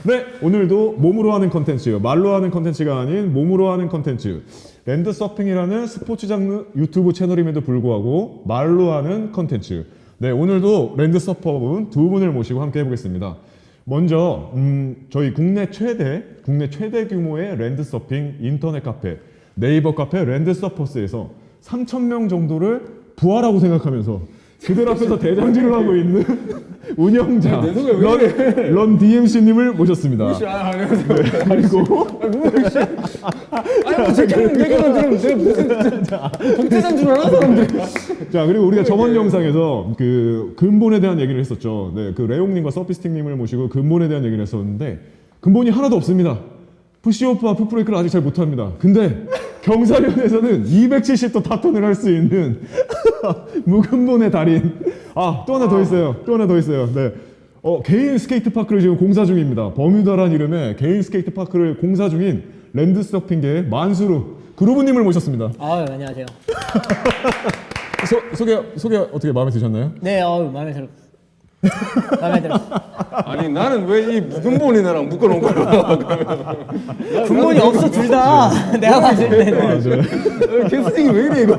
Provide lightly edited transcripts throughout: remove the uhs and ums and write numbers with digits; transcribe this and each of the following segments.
네, 오늘도 몸으로 하는 컨텐츠, 말로 하는 컨텐츠가 아닌 몸으로 하는 컨텐츠, 랜드 서핑이라는 스포츠 장르 유튜브 채널임에도 불구하고 말로 하는 컨텐츠. 네, 오늘도 랜드 서퍼분 두 분을 모시고 함께 해보겠습니다. 먼저 저희 국내 최대 규모의 랜드 서핑 인터넷 카페, 네이버 카페 랜드 서퍼스에서 3,000명 정도를 부하라고 생각하면서 그들 앞에서 대장질을 하고 있는 운영자 런 DMC님을 모셨습니다. 안녕하세요. 그리고 아니 제가 들으면 제가 무슨 독재자인 줄 알아 사람들. 자, 그리고 우리가 저번 영상에서 그 근본에 대한 얘기를 했었죠. 네, 그 레옹님과 서피스틱님을 모시고 근본에 대한 얘기를 했었는데 근본이 하나도 없습니다. 푸시오프와 풋브레이크를 아직 잘 못합니다. 근데 경사면에서는 270도 타턴을 할 수 있는 무근본의 달인. 아, 또 하나 더 있어요. 네. 개인 스케이트 파크를 지금 공사 중입니다. 버뮤다란 이름의 개인 스케이트 파크를 공사 중인 랜드 서핑계의 만수르 그루브님을 모셨습니다. 아, 안녕하세요. 소개 어떻게 마음에 드셨나요? 네, 마음에 들어. 마음에 들어. 아니 나는 왜 이 묵은본이 나랑 묶어놓은 거야? 근본이 없어 둘 다. 내가 봤을 때는. 캐스팅이 왜 이래 이거?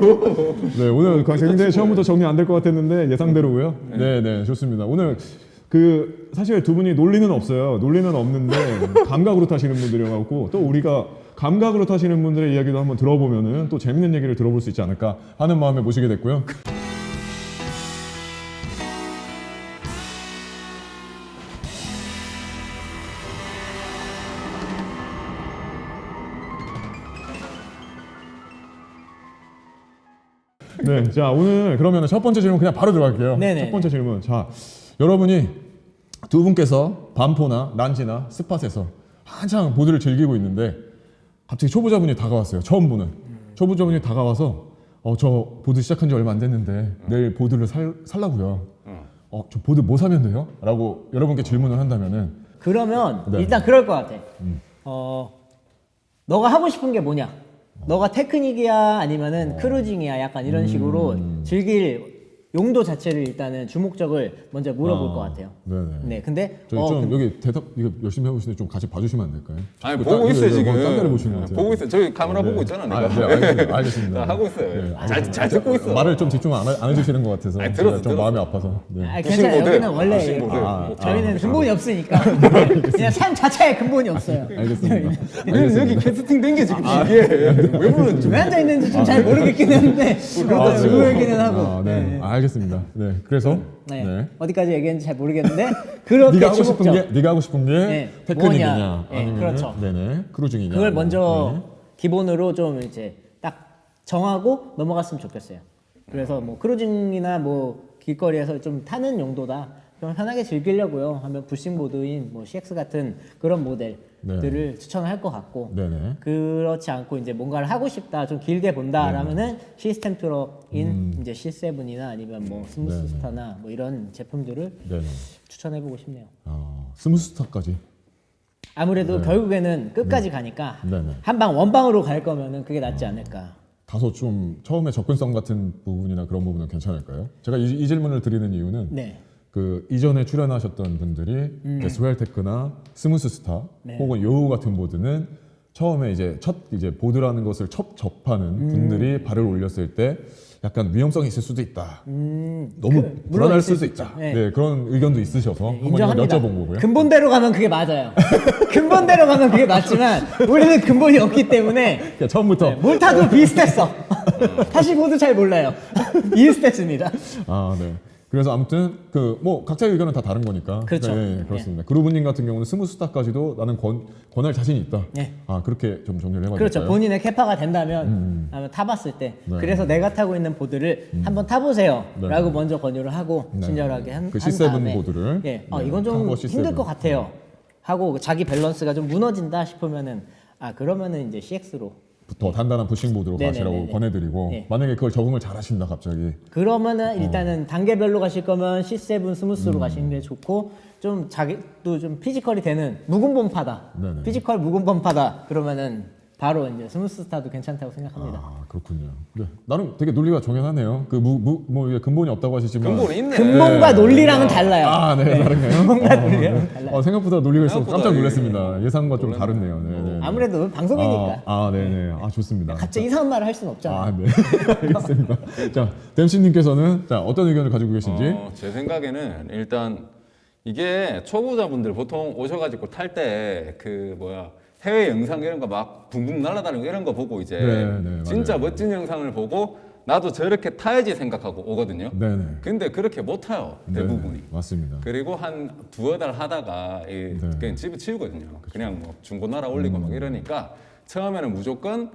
네, 오늘 굉장히 처음부터 정리 안 될 것 같았는데 예상대로고요. 네, 좋습니다. 오늘 그 사실 두 분이 논리는 없어요. 논리는 없는데 감각으로 타시는 분들이어갖고 또 우리가 감각으로 타시는 분들의 이야기도 한번 들어보면은 또 재밌는 얘기를 들어볼 수 있지 않을까 하는 마음에 모시게 됐고요. 네, 자 오늘 그러면 첫 번째 질문 그냥 바로 들어갈게요. 네네. 첫 번째 질문. 자, 여러분이 두 분께서 반포나 란지나 스팟에서 한창 보드를 즐기고 있는데 갑자기 초보자분이 다가왔어요. 처음 보는 초보자분이 다가와서 저 보드 시작한 지 얼마 안 됐는데 내일 보드를 살라고요. 저 보드 뭐 사면 돼요? 라고 여러분께 질문을 한다면은 그러면 네. 일단 그럴 것 같아. 너가 하고 싶은 게 뭐냐? 너가 테크닉이야 아니면은 크루징이야 약간 이런 식으로 즐길 용도 자체를 일단은 주목적을 먼저 물어볼 것 같아요. 네네. 네, 근데 저희 좀 여기 대답 이거 열심히 해보시는데 좀 같이 봐주시면 안 될까요? 아니 자꾸 보고 있어요 지금. 딴 데를 보시는 것 같아요. 보고 있어요. 저기 카메라 보고 있잖아 내가. 네, 알겠습니다. 나 하고 있어요. 네, 잘 듣고 있어. 말을 좀 집중 안 해주시는 것 같아서 아니, 제가 들었어, 좀 들었어. 마음이 아파서. 네. 아, 괜찮아요. 모델. 여기는 원래 부싱 모델. 저희는 근본이 없으니까 그냥 삶 자체에 근본이 없어요. 알겠습니다. 우리는 여기 캐스팅 된 게 지금 이게 왜 부르는지. 왜 앉아 있는지 좀 잘 모르겠긴 한데 그렇다 고 얘기는 하고. 네, 알겠습니다. 네, 그래서 네. 어디까지 얘기했는지 잘 모르겠는데 그렇게 네가 하고 싶은 주목적. 게 네가 하고 싶은 게 네, 테크닉이냐 뭐냐. 네, 아니면 그렇죠. 네네 크루징이냐 그걸 먼저 네. 기본으로 좀 이제 딱 정하고 넘어갔으면 좋겠어요. 그래서 뭐 크루징이나 뭐 길거리에서 좀 타는 용도다. 좀 편하게 즐기려고요. 하면 부싱보드인 뭐 CX 같은 그런 모델들을 추천을 할 것 같고 네네. 그렇지 않고 이제 뭔가를 하고 싶다, 좀 길게 본다라면은 시스템 트럭인 이제 C7이나 아니면 뭐 스무스스타나 뭐 이런 제품들을 네네. 추천해보고 싶네요. 스무스타까지. 아무래도 결국에는 끝까지 가니까 네네. 한 방 원방으로 갈 거면은 그게 낫지 않을까. 다소 좀 처음에 접근성 같은 부분이나 그런 부분은 괜찮을까요? 제가 이 질문을 드리는 이유는 네. 그 이전에 출연하셨던 분들이 스웰테크나 스무스스타 네. 혹은 요우 같은 보드는 처음에 이제 보드라는 것을 첫 접하는 분들이 발을 올렸을 때 약간 위험성이 있을 수도 있다. 너무 불안할 있을 수도 수 있죠. 있다. 네. 네, 그런 의견도 있으셔서 한번 인정합니다. 여쭤본 거고요. 근본대로 가면 그게 맞아요. 근본대로 가면 그게 맞지만 우리는 근본이 없기 때문에 그러니까 처음부터 뭘 타도 비슷했어. 사실 모두 잘 몰라요. 비슷했습니다. 네. 그래서 아무튼 그 뭐 각자의 의견은 다 다른 거니까. 그렇죠. 네, 그렇습니다. 그루브님 같은 경우는 스무스타까지도 나는 권할 자신이 있다. 네. 그렇게 좀 정리를 해봐야 그렇죠. 될까요? 본인의 캐파가 된다면 아마 타봤을 때 네. 그래서 내가 타고 있는 보드를 한번 타보세요 네. 라고 먼저 권유를 하고 네. 친절하게 한 그 C7 다음에 보드를 예, 네, 이건 좀 칸버 C7. 힘들 것 같아요 하고 자기 밸런스가 좀 무너진다 싶으면은 그러면은 이제 CX로 더 단단한 부싱보드로 네네네네. 가시라고 권해드리고 네. 만약에 그걸 적응을 잘 하신다 갑자기 그러면은 일단은 단계별로 가실 거면 C7 스무스로 가시는 게 좋고 좀 자기도 좀 피지컬이 되는 묵은 범파다 네네. 피지컬 묵은 범파다 그러면은 바로 이제 스무스타도 괜찮다고 생각합니다. 아 그렇군요. 네. 나름 되게 논리가 정연하네요. 뭐 이게 근본이 없다고 하시지만 근본이 있네. 근본과 논리랑은 달라요. 아, 네, 다른가요? 근본과 논리랑은 달라요. 생각보다 논리가 있어서 생각보다 깜짝 놀랐습니다. 예상과 좀 놀랐네. 다르네요. 네, 네. 아무래도 방송이니까 네네. 좋습니다. 갑자기 이상한 말을 할 수는 없잖아요. 네. 알겠습니다. 자, 댐씨님께서는 자 어떤 의견을 가지고 계신지? 제 생각에는 일단 이게 초보자분들 보통 오셔가지고 탈 때 그 뭐야 해외 영상 이런 거 막 붕붕 날아다니는 거 이런 거 보고 이제 네, 맞아요. 진짜 멋진 영상을 보고 나도 저렇게 타야지 생각하고 오거든요. 네네. 근데 그렇게 못 타요 대부분이. 네네. 맞습니다. 그리고 한 두어 달 하다가 그냥 집에 치우거든요. 그냥 뭐 중고나라 올리고 막 이러니까 처음에는 무조건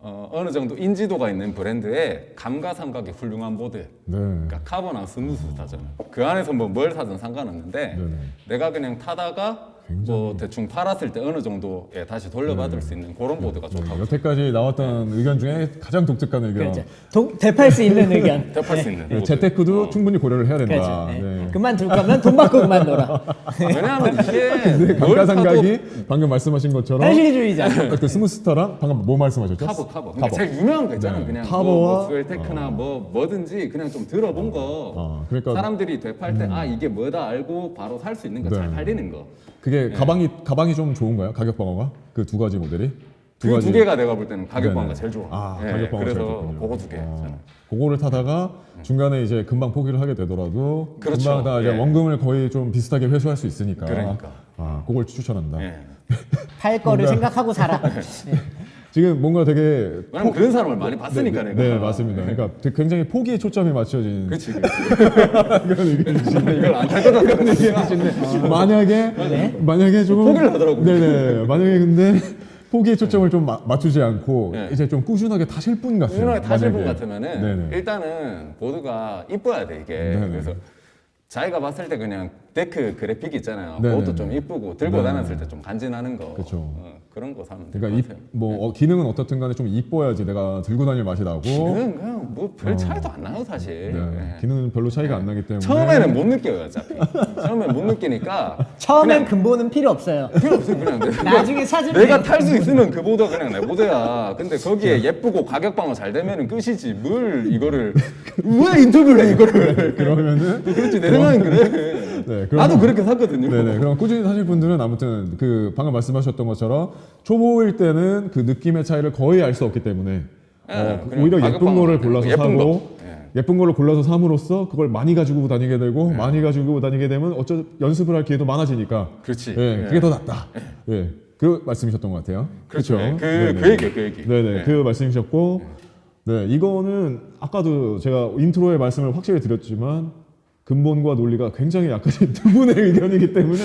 어느 정도 인지도가 있는 브랜드의 감가상각이 훌륭한 보드. 네. 그러니까 카보나 스무스타잖아요. 그 안에서 뭐 뭘 사든 상관없는데 네네. 내가 그냥 타다가 뭐 대충 팔았을 때 어느 정도에 다시 돌려받을 수 있는 그런 보드가 좋다고. 여태까지 나왔던 의견 중에 가장 독특한 의견. 그렇죠. 대팔 수 있는 의견. 대팔 수 있는. 네, 보드. 재테크도 충분히 고려를 해야 된다. 그렇죠. 네. 네. 그만둘 거면 돈 받고 그만둬라. 왜냐하면 이게 근데 뭘 감가상각이 방금 말씀하신 것처럼 현실주의자. 그 스무스타랑 방금 뭐 말씀하셨죠? 타보. 그러니까 제일 유명한 거 있잖아요. 네. 그냥 타보와- 뭐 스웰테크나 뭐든지 그냥 좀 들어본 거. 그러니까 사람들이 되팔 때 이게 뭐다 알고 바로 살 수 있는 거 잘 네. 팔리는 거. 그게 가방이 좀 좋은가요? 가격 방어가? 그 두 가지 모델이? 그 두 개가 내가 볼 때는 가격 네네. 방어가 제일 좋아. 가격 방어가 그래서 제일 좋군요. 그거 두 개. 저는. 그거를 타다가 중간에 이제 금방 포기를 하게 되더라도 그렇죠. 금방 다 이제 예. 원금을 거의 좀 비슷하게 회수할 수 있으니까. 그러니까. 그걸 추천한다. 예. 팔 거를 생각하고 살아. 네. 지금 뭔가 되게 왜냐면 그런 사람을 많이 봤으니까 네, 내가. 네, 맞습니다. 그러니까 되게 굉장히 포기에 초점이 맞춰진 그렇지. 그런 의견이신데 이걸 안 탈 거다. 그런 얘기하시네. 만약에 조금 포기를 하더라고요. 네네. 만약에 근데 포기의 초점을 좀 맞추지 않고 네. 이제 좀 꾸준하게 타실 분 같아요. 꾸준하게 타실 분 만약에. 같으면은 네네. 일단은 보드가 이뻐야 돼 이게. 네네. 그래서 자기가 봤을 때 그냥 데크 그래픽 있잖아요. 네네. 그것도 좀 이쁘고 들고 네네. 다녔을 때 좀 간지나는 거. 그쵸. 그런 거 사면 될 것 그러니까 같아요. 기능은 어떻든 간에 좀 이뻐야지 내가 들고 다닐 맛이 나고 그냥 뭐 별 차이도 안 나요 사실. 네. 예. 기능은 별로 차이가 안 나기 때문에 처음에는 못 느껴요 어차피. 처음엔 못 느끼니까 처음엔 근본은 필요 없어요. 필요 없어요 그냥. 나중에 찾으면 내가 탈 수 있으면 그 보드 그냥 내 보드야. 근데 거기에 예쁘고 가격 방어 잘 되면은 끝이지. 뭘 이거를 왜 인터뷰를 해 이거를. 그러면은 그렇지 내 생각엔 그래. 네, 그럼- 나도 그렇게 샀거든요. 네네. 그럼 꾸준히 사실 분들은 아무튼 그 방금 말씀하셨던 것처럼 초보일 때는 그 느낌의 차이를 거의 알 수 없기 때문에 그냥 오히려 가격 예쁜 방어 거를 때문에 골라서 예쁜 사고 거. 예쁜 거를 골라서 삼으로써 그걸 많이 가지고 다니게 되고 많이 가지고 다니게 되면 연습을 할 기회도 많아지니까 그렇지. 예, 예. 그게 더 낫다. 예. 그 말씀이셨던 것 같아요. 그렇죠. 그렇죠? 그 네네. 얘기예요, 그 얘기. 네네. 네. 그 말씀이셨고, 네 이거는 아까도 제가 인트로에 말씀을 확실히 드렸지만 근본과 논리가 굉장히 약하신 두 분의 의견이기 때문에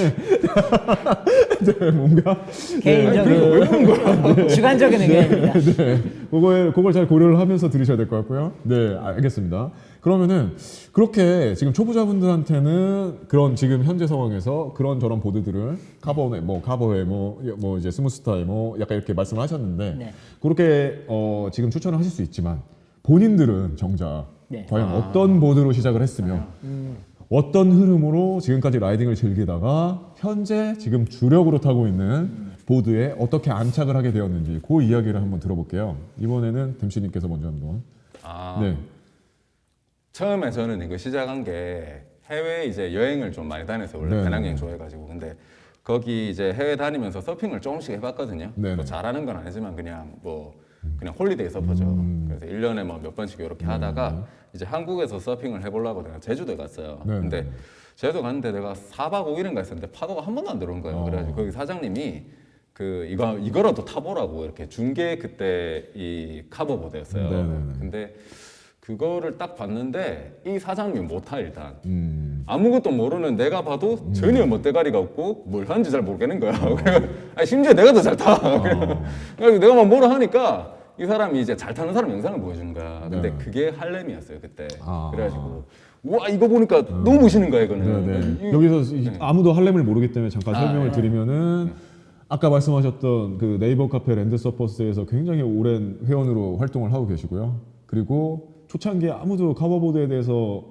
네, 뭔가 개인적인 주관적인 의견입니다. 네, 그걸 잘 고려를 하면서 들으셔야 될 것 같고요. 네, 알겠습니다. 그러면은 그렇게 지금 초보자분들한테는 그런 지금 현재 상황에서 그런 저런 보드들을 카버에 뭐 이제 스무스타에 뭐 약간 이렇게 말씀을 하셨는데 네. 그렇게 지금 추천을 하실 수 있지만 본인들은 정작 네. 과연 어떤 보드로 시작을 했으며 어떤 흐름으로 지금까지 라이딩을 즐기다가 현재 지금 주력으로 타고 있는 보드에 어떻게 안착을 하게 되었는지 그 이야기를 한번 들어볼게요. 이번에는 댐씨님께서 먼저 한번. 네. 처음에 저는 이거 시작한 게 해외 이제 여행을 좀 많이 다녀서 원래 네. 배낭여행 좋아해가지고 근데 거기 이제 해외 다니면서 서핑을 조금씩 해봤거든요. 네. 뭐 잘하는 건 아니지만 그냥 그냥 홀리데이 서퍼죠. 그래서 1년에 뭐 몇 번씩 이렇게 하다가 이제 한국에서 서핑을 해보려고 내가 제주도에 갔어요. 네. 근데 제주도 갔는데 내가 4박 5일인가 했었는데 파도가 한 번도 안 들어온 거예요. 그래가지고 거기 사장님이 이거라도 타보라고 이렇게 준게 그때 이 카버보드였어요. 네네네. 근데 그거를 딱 봤는데 이 사장님이 못 타 일단. 아무것도 모르는 내가 봐도 전혀 멋대가리가 없고 뭘 하는지 잘 모르겠는 거야. 아니, 심지어 내가 더 잘 타. 그래서 내가 막 뭐라 하니까 이 사람이 이제 잘 타는 사람 영상을 보여주는 거야. 근데 네. 그게 할렘이었어요 그때. 아. 그래가지고 와 이거 보니까 너무 멋있는 거야 이거는. 네네. 여기서 아무도 할렘을 모르기 때문에 잠깐 설명을 네. 드리면은 아까 말씀하셨던 그 네이버 카페 랜드서퍼스에서 굉장히 오랜 회원으로 활동을 하고 계시고요. 그리고 초창기에 아무도 카버보드에 대해서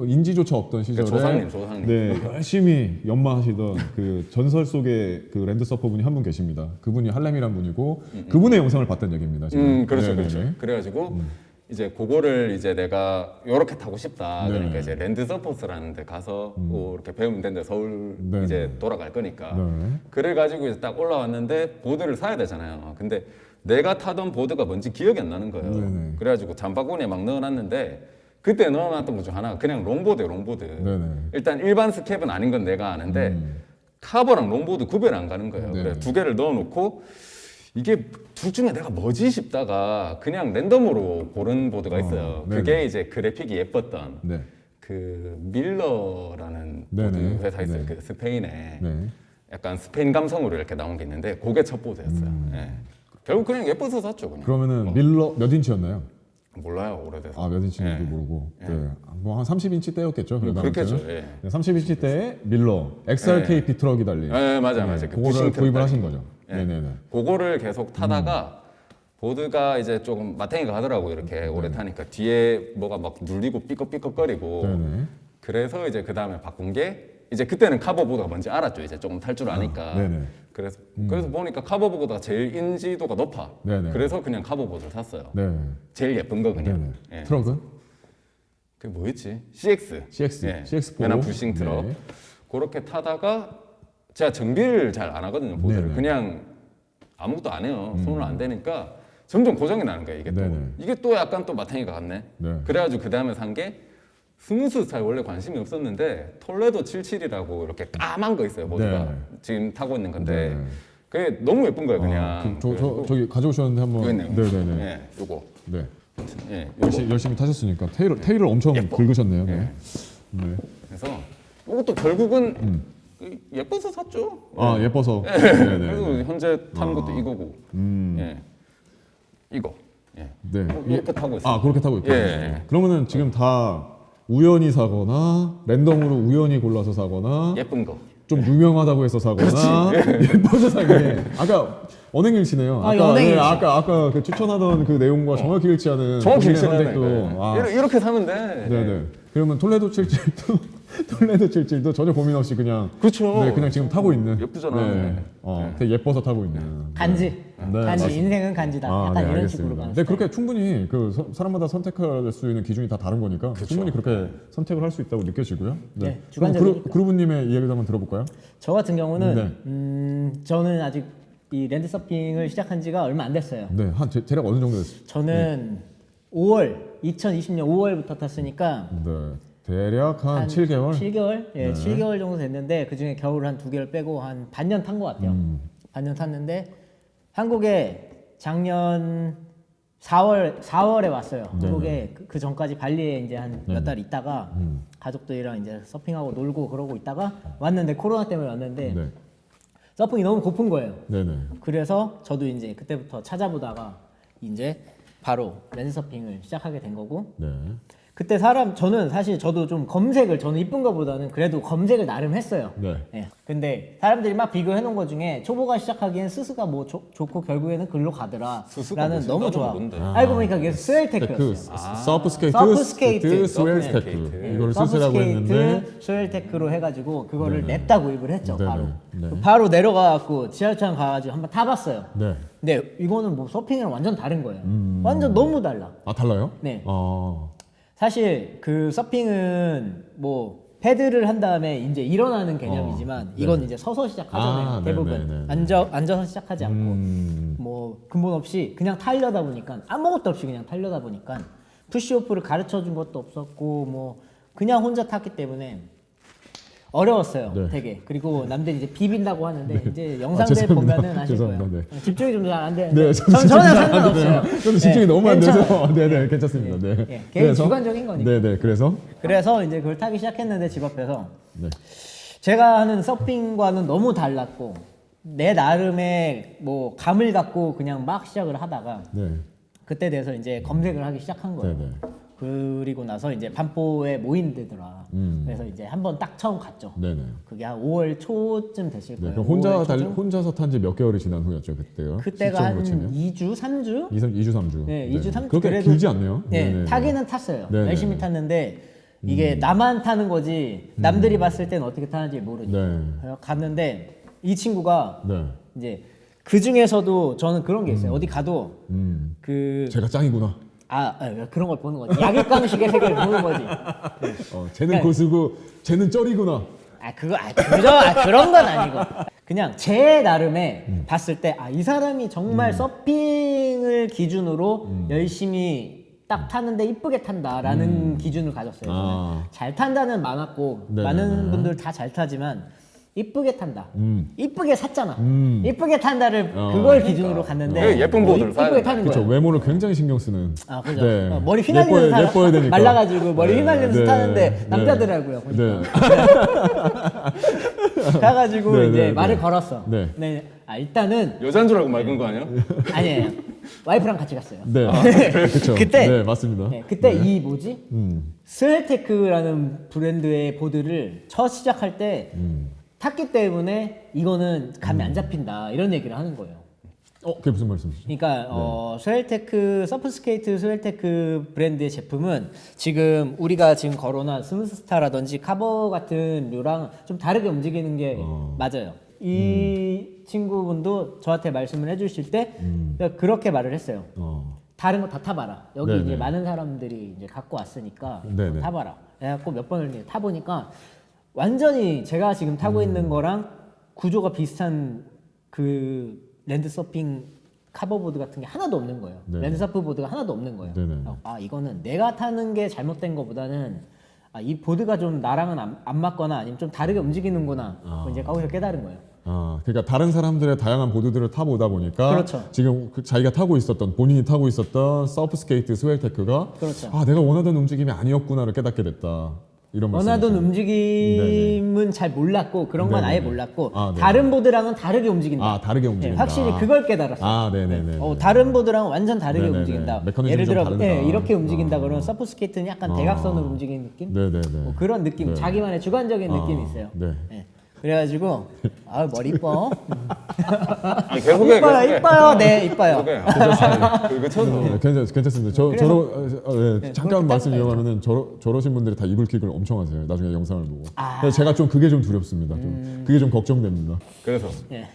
인지조차 없던 시절에 조상님. 네, 열심히 연마하시던 그 전설 속의 그 랜드 서퍼 분이 한 분 계십니다. 그분이 할렘이란 분이고 그분의 영상을 봤던 얘기입니다. 지금. 그렇죠, 네네네. 그렇죠. 그래가지고 이제 그거를 이제 내가 요렇게 타고 싶다. 네. 그러니까 이제 랜드 서포스라는 데 가서 뭐 이렇게 배우면 되는데 서울 네. 이제 돌아갈 거니까. 네. 그래가지고 이제 딱 올라왔는데 보드를 사야 되잖아요. 근데 내가 타던 보드가 뭔지 기억이 안 나는 거예요. 네네. 그래가지고 잠바구니에 막 넣어놨는데 그때 넣어놨던 것 중 하나가 그냥 롱보드예요, 롱보드. 네네. 일단 일반 스캡은 아닌 건 내가 아는데 카버랑 롱보드 구별 안 가는 거예요. 네네. 그래 두 개를 넣어놓고 이게 둘 중에 내가 뭐지 싶다가 그냥 랜덤으로 고른 보드가 있어요. 네네. 그게 이제 그래픽이 예뻤던 네. 그 밀러라는 네네. 보드 회사 있어요. 네. 그 스페인에 네. 약간 스페인 감성으로 이렇게 나온 게 있는데 그게 첫 보드였어요. 예. 결국 그냥 예뻐서 샀죠. 그냥. 그러면은 밀러 몇 인치였나요? 몰라요, 오래돼서. 아, 몇 인치인지도 예. 모르고. 네. 뭐 한 30인치 때였겠죠. 그래도 그렇겠죠. 아무튼. 예. 네, 30인치 때에 밀러 XRK 비트럭이 달린. 예, 맞아요. 그 그거를 부싱 구입을 트럭 하신 거죠. 예. 네네네. 그거를 계속 타다가 보드가 이제 조금 마탱이가 하더라고 이렇게 오래 타니까 뒤에 뭐가 막 눌리고 삐걱삐걱거리고 네네. 그래서 이제 그 다음에 바꾼 게 이제 그때는 카버보드가 뭔지 알았죠. 이제 조금 탈 줄 아니까. 네네. 그래서 보니까 카버보드가 제일 인지도가 높아. 네네. 그래서 그냥 카버보드를 샀어요. 네. 제일 예쁜 거 그냥. 네네. 예. 트럭은? 그게 뭐였지? CX. CX. 예. CX4. 연한 부싱 트럭. 네. 그렇게 타다가 제가 정비를 잘 안 하거든요. 보드를. 네네. 그냥 아무것도 안 해요. 손을 안 대니까 점점 고장이 나는 거예요. 이게 또. 네네. 이게 또 약간 또 마탱이가 같네. 네. 그래가지고 그 다음에 산 게 스무스 스타일 원래 관심이 없었는데 톨레도 77이라고 이렇게 까만 거 있어요. 보드가. 네. 지금 타고 있는 건데 네. 그게 너무 예쁜 거예요. 그냥. 아, 저기 가져오셨는데 한번. 여기 있네요. 네네네. 예, 요거. 네. 예, 요거. 열심히 타셨으니까 테일을 엄청 긁으셨네요. 네. 네. 그래서 이것도 결국은 예뻐서 샀죠. 아, 예뻐서. 그래서 네네. 현재 타는 것도 이거고. 예. 이거. 예. 네. 이렇게 타고 있어요. 아, 그렇게 타고 있고. 예. 그러면은 지금 다 우연히 사거나 랜덤으로 우연히 골라서 사거나 예쁜 거. 좀 유명하다고 해서 사거나 예뻐서 사게. 아까 언행일치네요. 아, 언행일치. 아까 그 추천하던 그 내용과 정확히 일치하는 정확히 본인의 일치하네. 선택도. 아, 이렇게 사면 돼. 네네. 그러면 톨레도 77도 전혀 고민 없이 그냥 그렇죠. 네, 그냥 지금 타고 있는. 예쁘잖아. 네. 되게 예뻐서 타고 있는. 간지. 네, 간지. 맞습니다. 인생은 간지다. 아, 약간 네, 이런 알겠습니다. 식으로 가는 네, 스타일. 그렇게 충분히 사람마다 선택할 수 있는 기준이 다 다른 거니까 충분히 그렇게 선택을 할 수 있다고 느껴지고요. 네, 그럼 주관적이니까. 그루브님의 이야기도 한번 들어볼까요? 저 같은 경우는 네. 저는 아직 이 랜드 서핑을 시작한 지가 얼마 안 됐어요. 네, 한 대략 어느 정도 됐어요? 저는 2020년 5월부터 탔으니까 네, 대략 한 7개월. 7개월? 예, 네. 7개월 정도 됐는데 그 중에 겨울 한 2개월 빼고 한 반년 탄 것 같아요. 반년 탔는데 한국에 작년 4월에 왔어요. 한국에 그 전까지 발리에 이제 한 몇 달 있다가 가족들이랑 이제 서핑하고 놀고 그러고 있다가 왔는데 코로나 때문에 왔는데 네, 서핑이 너무 고픈 거예요. 네네. 그래서 저도 이제 그때부터 찾아보다가 이제 바로 랜드 서핑을 시작하게 된 거고 네, 그때 저는 사실 저도 좀 저는 이쁜 거보다는 그래도 검색을 나름 했어요. 네. 예. 근데 사람들이 막 비교해 놓은 것 중에 초보가 시작하기엔 스스가 뭐 좋고 결국에는 글로 가더라. 스스가 라는 뭐지? 너무 나도 좋아. 모르는데. 알고 보니까 그게 스웰테크였어요. 서프 스케이트, 서프 스케이트, 스웰 서프 스케이트 스케이트. 이거를 쓰시라고 했는데 스웰테크로 해가지고 그거를 냅다 구입을 했죠. 네네. 바로. 네. 바로 내려가갖고 지하철 가가지고 한번 타봤어요. 네. 근데 이거는 뭐 서핑이랑 완전 다른 거예요. 완전 너무 달라. 아, 달라요? 네. 아, 사실 그 서핑은 뭐 패드를 한 다음에 이제 일어나는 개념이지만 이건 이제 서서 시작하잖아요. 아, 대부분 네네네. 앉아서 시작하지 않고 뭐 근본 없이 그냥 타려다 보니까 아무것도 없이 그냥 타려다 보니까 푸시오프를 가르쳐 준 것도 없었고 뭐 그냥 혼자 탔기 때문에 어려웠어요. 네. 되게. 그리고 남들이 이제 비빈다고 하는데 이제 영상들 죄송합니다. 보면은 아실 거예요. 죄송합니다. 집중이 좀 잘 안 되는데 네, 전혀 상관없어요. 저도 집중이 네, 너무 안 괜찮아요. 돼서 네네 괜찮습니다. 네. 예, 개인 주관적인 거니까. 네네 그래서 그래서 이제 그걸 타기 시작했는데 집 앞에서 네. 제가 하는 서핑과는 너무 달랐고 내 나름의 뭐 감을 갖고 그냥 막 시작을 하다가 네. 그때 돼서 이제 검색을 하기 시작한 거예요. 네네. 그리고 나서 이제 반포에 모인대더라. 그래서 이제 한번 딱 처음 갔죠. 네네. 그게 한 5월 초쯤 됐을 네, 거예요. 그럼 혼자 5월 초쯤? 혼자서 탄 지 몇 개월이 지난 후였죠 그때요? 그때가 한 시점으로 치면? 2주, 3주? 2주 3주. 네, 2주, 3주. 그렇게 그래도 길지 않네요. 네, 네네. 타기는 탔어요. 네네. 열심히 탔는데 이게 나만 타는 거지 남들이 봤을 때는 어떻게 타는지 모르니까. 네. 그래서 갔는데 이 친구가 네. 이제 그 중에서도 저는 그런 게 있어요. 어디 가도 그 제가 짱이구나. 그런 걸 보는 거지. 약육강식의 세계를 보는 거지. 쟤는 고수고 쟤는 쩔이구나. 그런 건 아니고 그냥 제 나름의 봤을 때 이 사람이 정말 서핑을 기준으로 열심히 딱 타는데 이쁘게 탄다라는 기준을 가졌어요. 저는 아. 잘 탄다는 많았고 네네네. 많은 분들 다 잘 타지만 이쁘게 탄다. 이쁘게 샀잖아. 이쁘게 탄다를 어. 그걸 기준으로 갔는데 예쁜 보드를 사야 이쁘게 된다. 타는 그렇죠. 거예요. 외모를 굉장히 신경 쓰는. 그죠. 네. 머리 휘날리면서 예뻐야 되니까. 말라가지고 머리 네. 휘날리면서 네. 타는데 네. 남자더라고요. 네. 가가지고 네, 이제 네, 말을 네. 걸었어. 네. 일단은 여자인 줄 알고 맑은 거 아니야? 아니에요. 와이프랑 같이 갔어요. 네. 그렇죠. 그때 네, 맞습니다. 그때 이 뭐지? 음. 스웰테크라는 브랜드의 보드를 첫 시작할 때 탔기 때문에 이거는 감이 안 잡힌다 이런 얘기를 하는 거예요. 그게 무슨 말씀이시죠? 그러니까 스웰테크 서프스케이트 스웰테크 브랜드의 제품은 지금 우리가 지금 거론한 스무스타라든지 카버 같은 류랑 좀 다르게 움직이는 게 맞아요. 이 친구분도 저한테 말씀을 해주실 때 그렇게 말을 했어요. 다른 거 다 타봐라. 여기 네네. 이제 많은 사람들이 이제 갖고 왔으니까 네네. 타봐라. 그래갖고 몇 번을 이제 타보니까 완전히 제가 지금 타고 있는 거랑 구조가 비슷한 그 랜드 서핑 카버보드 같은 게 하나도 없는 거예요. 네네. 랜드 서프 보드가 하나도 없는 거예요. 네네. 이거는 내가 타는 게 잘못된 거보다는 이 보드가 좀 나랑은 안 맞거나 아니면 좀 다르게 움직이는구나. 이제 거기서 깨달은 거예요. 그러니까 다른 사람들의 다양한 보드들을 타보다 보니까 그렇죠. 지금 자기가 타고 있었던 본인이 타고 있었던 서프스케이트 스웰테크가 그렇죠. 내가 원하던 움직임이 아니었구나를 깨닫게 됐다. 이런 원하던 말씀이시죠? 움직임은 잘 몰랐고 그런 건 아예 네네네. 몰랐고 네네. 다른 보드랑은 다르게 움직인다. 다르게 움직인다. 확실히 그걸 깨달았어요. 네네네. 다른 보드랑 완전 다르게 네네네. 움직인다. 메커니즘이 예를 좀 들어 다르다. 이렇게 움직인다 그러면 서프스케이트는 약간 대각선으로 움직이는 느낌? 네네네. 그런 느낌, 네. 자기만의 주관적인 느낌이 있어요. 네. 그래가지고 머리 이뻐. 아니, 계속해. 이뻐요. 네, 이뻐요. 그거 쳐서. 괜찮습니다. 잠깐 그렇게 말씀 따로 이용하면은 저러신 분들이 다 이불킥을 엄청 하세요. 나중에 영상을 보고. 그래서 제가 좀 그게 좀 두렵습니다. 그게 좀 걱정됩니다. 그래서 예.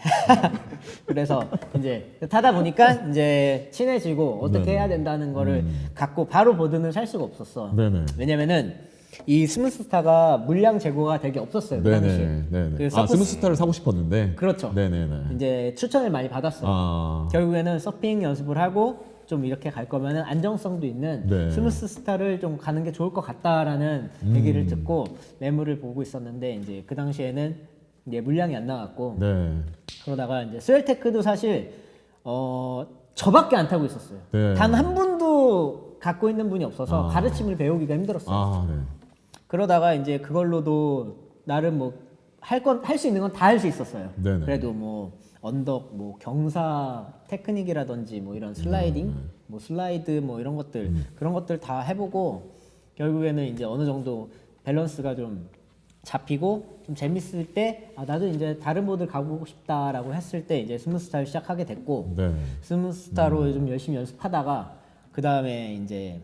그래서 이제 타다 보니까 이제 친해지고 어떻게 해야 된다는 거를 갖고 바로 보드는 살 수가 없었어. 네네. 왜냐면은 이 스무스타가 물량 재고가 되게 없었어요. 그 당시에. 네네. 그 스무스타를 사고 싶었는데. 그렇죠. 네네네. 이제 추천을 많이 받았어요. 결국에는 서핑 연습을 하고 좀 이렇게 갈 거면은 안정성도 있는 네. 스무스 스타를 좀 가는 게 좋을 것 같다라는 얘기를 듣고 매물을 보고 있었는데 이제 그 당시에는 이제 물량이 안 나왔고 네. 그러다가 이제 스웰테크도 사실 저밖에 안 타고 있었어요. 네. 단 한 분도 갖고 있는 분이 없어서 가르침을 배우기가 힘들었어요. 네. 그러다가 이제 그걸로도 나름 뭐 할 수 있는 건 다 할 수 있었어요. 네네. 그래도 뭐 언덕, 뭐 경사 테크닉이라든지 뭐 이런 슬라이딩, 뭐 슬라이드 뭐 이런 것들 그런 것들 다 해보고 결국에는 이제 어느 정도 밸런스가 좀 잡히고 좀 재밌을 때 나도 이제 다른 보드 가보고 싶다라고 했을 때 이제 스무스타를 시작하게 됐고 네. 스무스타로 좀 열심히 연습하다가 그 다음에 이제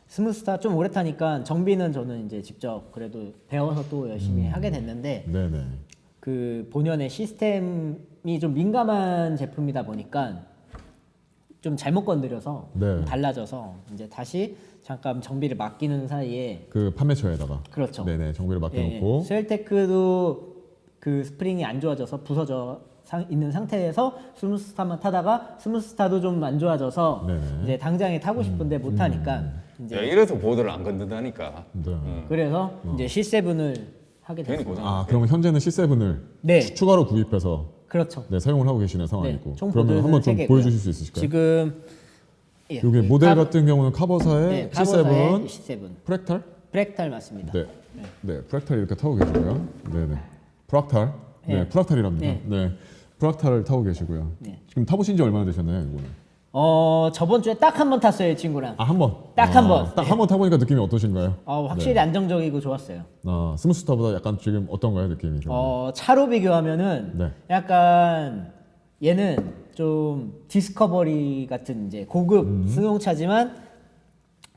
스무스타 좀 오래 타니까 정비는 저는 이제 직접 그래도 배워서 또 열심히 하게 됐는데 네네. 그 본연의 시스템이 좀 민감한 제품이다 보니까 좀 잘못 건드려서 네. 좀 달라져서 이제 다시 잠깐 정비를 맡기는 사이에 그 판매처에다가. 그렇죠. 네네. 정비를 예, 맡겨놓고. 스웰테크도 그 스프링이 안 좋아져서 부서져 있는 상태에서 스무스타만 타다가 스무스타도 좀 안 좋아져서 네네. 이제 당장에 타고 싶은데 못 타니까 이제 야, 이래서 보드를 안 건든다니까. 네. 그래서 이제 C7을 하게 괜히 됐어요. 고장. 그러면 현재는 C7을 네, 추가로 구입해서 그렇죠. 사용을 하고 계시는 상황이고. 네, 총 그러면 보드는 한번 좀 세 개고요. 보여주실 수 있으실까요? 지금 여기 모델 같은 경우는 카버사의 네, C7 카버사의 C7 프랙탈? 프랙탈 맞습니다. 네, 프락탈 이렇게 타고 계시고요. 네네. 프락탈. 네, 네. 프락탈이랍니다. 네. 네. 프락탈을 타고 계시고요. 네. 지금 타보신 지 얼마나 되셨나요, 이거는? 저번 주에 딱 한 번 탔어요, 이 친구랑. 아, 한 번. 딱한 번. 딱 한 번 타보니까 느낌이 어떠신가요? 확실히 안정적이고 좋았어요. 스무스타보다 약간 지금 어떤가요, 느낌이? 차로 비교하면은 네. 약간 얘는 좀 디스커버리 같은 이제 고급 승용차지만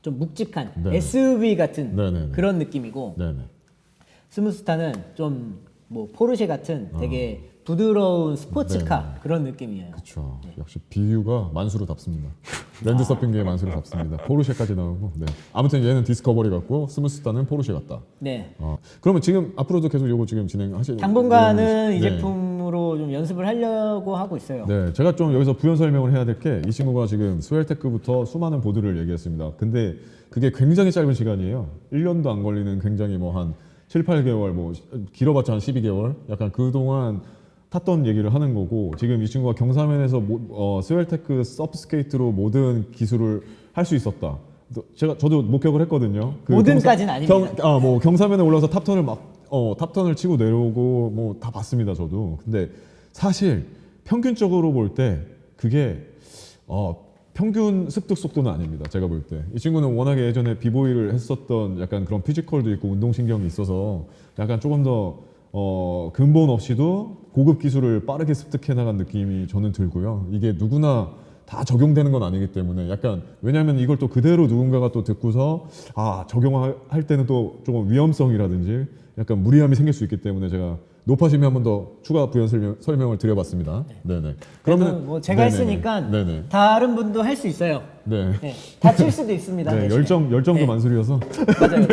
좀 묵직한 네. SUV 같은 네네네. 그런 느낌이고 네네. 스무스타는 좀 뭐 포르쉐 같은 되게 부드러운 스포츠카 네. 그런 느낌이에요. 그렇죠. 역시 비유가 만수르답습니다. 랜드 서핑계의 만수르답습니다. 포르쉐까지 나오고. 네. 아무튼 얘는 디스커버리 같고 스무스타는 포르쉐 같다. 네. 그러면 지금 앞으로도 계속 요거 지금 진행하실 당분간은 이 네. 제품으로 좀 연습을 하려고 하고 있어요. 네, 제가 좀 여기서 부연 설명을 해야 될 게 이 친구가 지금 스웰테크부터 수많은 보드를 얘기했습니다. 근데 그게 굉장히 짧은 시간이에요. 1년도 안 걸리는 굉장히 뭐 한 7, 8개월 뭐 길어봤자 한 12개월 약간 그동안 탔던 얘기를 하는 거고 지금 이 친구가 경사면에서 스웰테크 서브스케이트로 모든 기술을 할 수 있었다. 저도 목격을 했거든요. 모든까지는 아닙니다. 뭐 경사면에 올라서 탑턴을 탑턴을 치고 내려오고 뭐 다 봤습니다. 저도. 근데 사실 평균적으로 볼 때 그게 평균 습득 속도는 아닙니다. 제가 볼 때. 이 친구는 워낙에 예전에 비보이를 했었던 약간 그런 피지컬도 있고 운동신경이 있어서 약간 조금 더 근본 없이도 고급 기술을 빠르게 습득해 나간 느낌이 저는 들고요. 이게 누구나 다 적용되는 건 아니기 때문에 약간 왜냐하면 이걸 또 그대로 누군가가 또 듣고서 적용할 때는 또 조금 위험성이라든지 약간 무리함이 생길 수 있기 때문에 제가 높아지면 한 번 더 추가 부연 설명을 드려봤습니다. 네네. 그러면 뭐 제가 네네네. 했으니까 네네. 다른 분도 할 수 있어요. 네. 네. 다칠 수도 있습니다. 네, 대신에. 열정도 네. 만술이어서. 맞아요.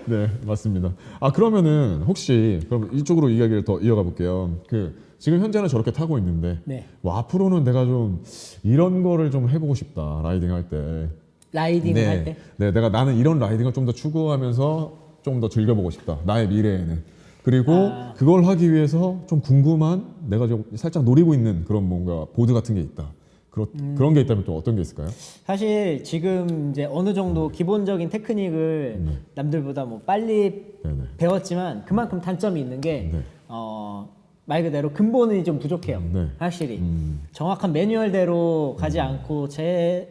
네, 맞습니다. 그러면은 혹시 그럼 이쪽으로 이야기를 더 이어가 볼게요. 지금 현재는 저렇게 타고 있는데 네. 앞으로는 내가 좀 이런 거를 좀 해보고 싶다. 라이딩 할 때. 라이딩 할 때. 네, 나는 이런 라이딩을 좀 더 추구하면서 좀 더 즐겨보고 싶다. 나의 미래에는. 그리고 그걸 하기 위해서 좀 궁금한 내가 좀 살짝 노리고 있는 그런 뭔가 보드 같은 게 있다. 그런 게 있다면 또 어떤 게 있을까요? 사실 지금 이제 어느 정도 기본적인 테크닉을 남들보다 뭐 빨리 네네. 배웠지만 그만큼 단점이 있는 게 네. 말 그대로 근본이 좀 부족해요. 네. 확실히 정확한 매뉴얼대로 가지 않고 제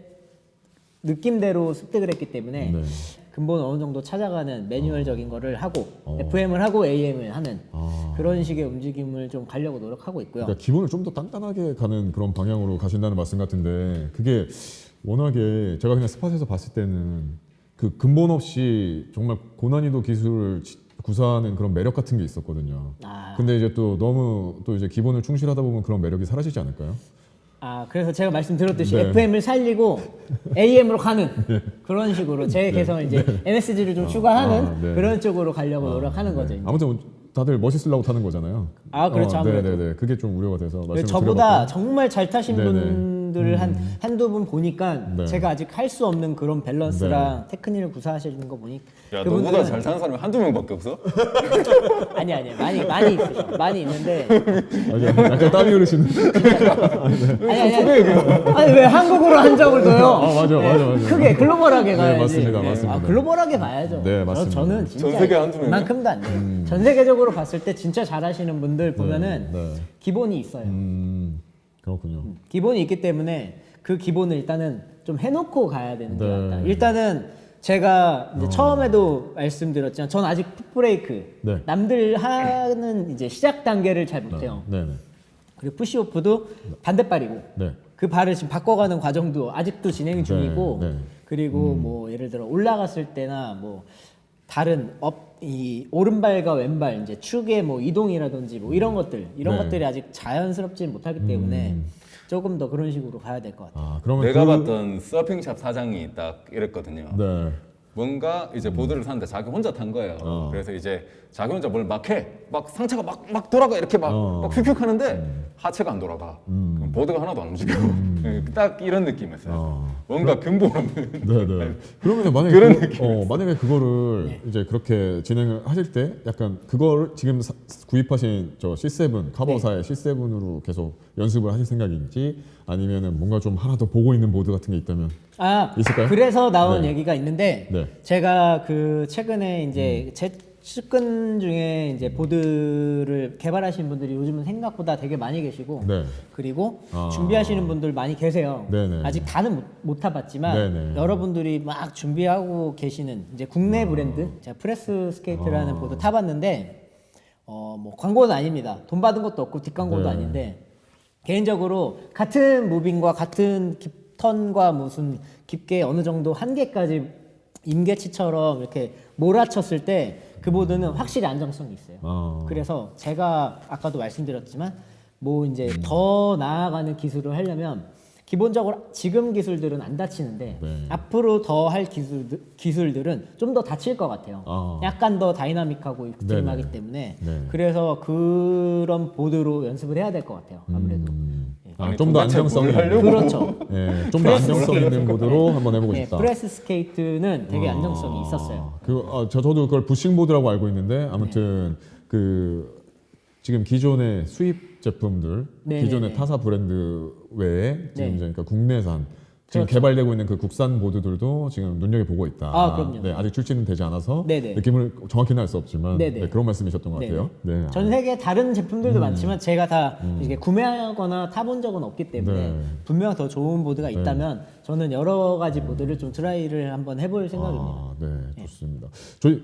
느낌대로 습득을 했기 때문에 네. 근본 어느 정도 찾아가는 매뉴얼적인 거를 하고 FM을 하고 AM을 하는 그런 식의 움직임을 좀 가려고 노력하고 있고요. 그러니까 기본을 좀 더 단단하게 가는 그런 방향으로 가신다는 말씀 같은데 그게 워낙에 제가 그냥 스팟에서 봤을 때는 그 근본 없이 정말 고난이도 기술을 구사하는 그런 매력 같은 게 있었거든요. 근데 이제 또 너무 또 이제 기본을 충실하다 보면 그런 매력이 사라지지 않을까요? 그래서 제가 말씀드렸듯이 네. FM을 살리고 AM으로 가는 그런 식으로 제 개성을 이제 MSG를 좀 추가하는 네. 그런 쪽으로 가려고 노력하는 거죠. 이제. 아무튼 다들 멋있으려고 타는 거잖아요. 그렇죠. 아무래도. 네네네. 그게 좀 우려가 돼서 말씀을 저보다 드려봤고. 정말 잘 타신 네네. 분들을 한두 분 보니까 네. 제가 아직 할 수 없는 그런 밸런스랑 테크닉을 구사하시는 거 보니 야, 그분들은- 너보다 잘 타는 사람이 한두 명밖에 없어? 아니 많이 있으셔. 많이 있는데 약간 땀이 흐르시는. 아니 왜 한국으로 한정을 둬요? 맞아. 크게 글로벌하게 가야지. 맞습니다. 글로벌하게 봐야죠. 네, 맞습니다. 저는 진짜 전 세계 한두 명이요? 그만큼도 안 돼요. 전 세계적으로 봤을 때 진짜 잘하시는 분들 보면은 네. 기본이 있어요. 그렇군요. 기본이 있기 때문에 그 기본을 일단은 좀 해놓고 가야 되는 게 네. 맞다. 일단은 제가 이제 처음에도 말씀드렸지만 전 아직 풋브레이크 네. 남들 하는 이제 시작 단계를 잘 못해요. 네네. 그리고 푸시오프도 반대발이고 네. 그 발을 지금 바꿔가는 과정도 아직도 진행 중이고 네. 그리고 뭐 예를 들어 올라갔을 때나 뭐 다른 이 오른발과 왼발 이제 축의 뭐 이동이라든지 뭐 이런 네. 것들이 아직 자연스럽지 못하기 때문에 조금 더 그런 식으로 가야 될 것 같아요. 그러면 내가 봤던 서핑샵 사장이 딱 이랬거든요. 네. 뭔가 이제 보드를 탔는데 자기 혼자 탄 거예요. 그래서 이제 자기 혼자 뭘 막 해. 막 상체가 막 돌아가 이렇게 막 휙휙 하는데 하체가 안 돌아가. 그럼 보드가 하나도 안 움직여. 딱 이런 느낌이었어요. 뭔가 근본 없는. 네네. 그러면 만약에 그런 만약에 그거를 이제 그렇게 진행을 하실 때 약간 그걸 지금 구입하신 저 C7 카버사의 C7으로 계속 연습을 하실 생각인지 아니면은 뭔가 좀 하나 더 보고 있는 보드 같은 게 있다면 있을까요? 그래서 나온 네. 얘기가 있는데 네. 제가 그 최근에 이제 측근 중에 이제 보드를 개발하시는 분들이 요즘은 생각보다 되게 많이 계시고 네. 그리고 아. 준비하시는 분들 많이 계세요. 네네. 아직 다는 못 타봤지만 네네. 여러분들이 막 준비하고 계시는 이제 국내 브랜드 제가 프레스 스케이트라는 보드 타봤는데 뭐 광고는 아닙니다. 돈 받은 것도 없고 뒷광고도 네. 아닌데 개인적으로 같은 무빙과 같은 턴과 무슨 깊게 어느 정도 한계까지 임계치처럼 이렇게 몰아쳤을 때 그 보드는 확실히 안정성이 있어요. 그래서 제가 아까도 말씀드렸지만 뭐 이제 더 나아가는 기술을 하려면 기본적으로 지금 기술들은 안 다치는데 네. 앞으로 더 할 기술들은 좀 더 다칠 것 같아요. 약간 더 다이나믹하고 익스트림하기 네네. 때문에 네. 그래서 그런 보드로 연습을 해야 될 것 같아요. 아무래도. 아니, 좀 더 도대체 안정성이 뭘 하려고? 그렇죠. 예, 좀 더 안정성 있는 보드로 한번 해보고 네, 싶다. 프레스 스케이트는 되게 안정성이 있었어요. 저도 그걸 부싱보드라고 알고 있는데 아무튼 그 지금 기존의 수입 제품들, 네네네. 기존의 타사 브랜드 외에 지금 네. 이제 그러니까 국내산 지금 그렇죠. 개발되고 있는 그 국산 보드들도 지금 눈여겨 보고 있다. 아, 그럼요. 네, 아직 출시는 되지 않아서 네네. 느낌을 정확히는 알 수 없지만 네네. 네, 그런 말씀이셨던 것 같아요. 네. 전 세계 다른 제품들도 많지만 제가 다 이게 구매하거나 타본 적은 없기 때문에 네. 분명 더 좋은 보드가 있다면 저는 여러 가지 보드를 좀 트라이를 한번 해볼 생각입니다. 네, 좋습니다. 저희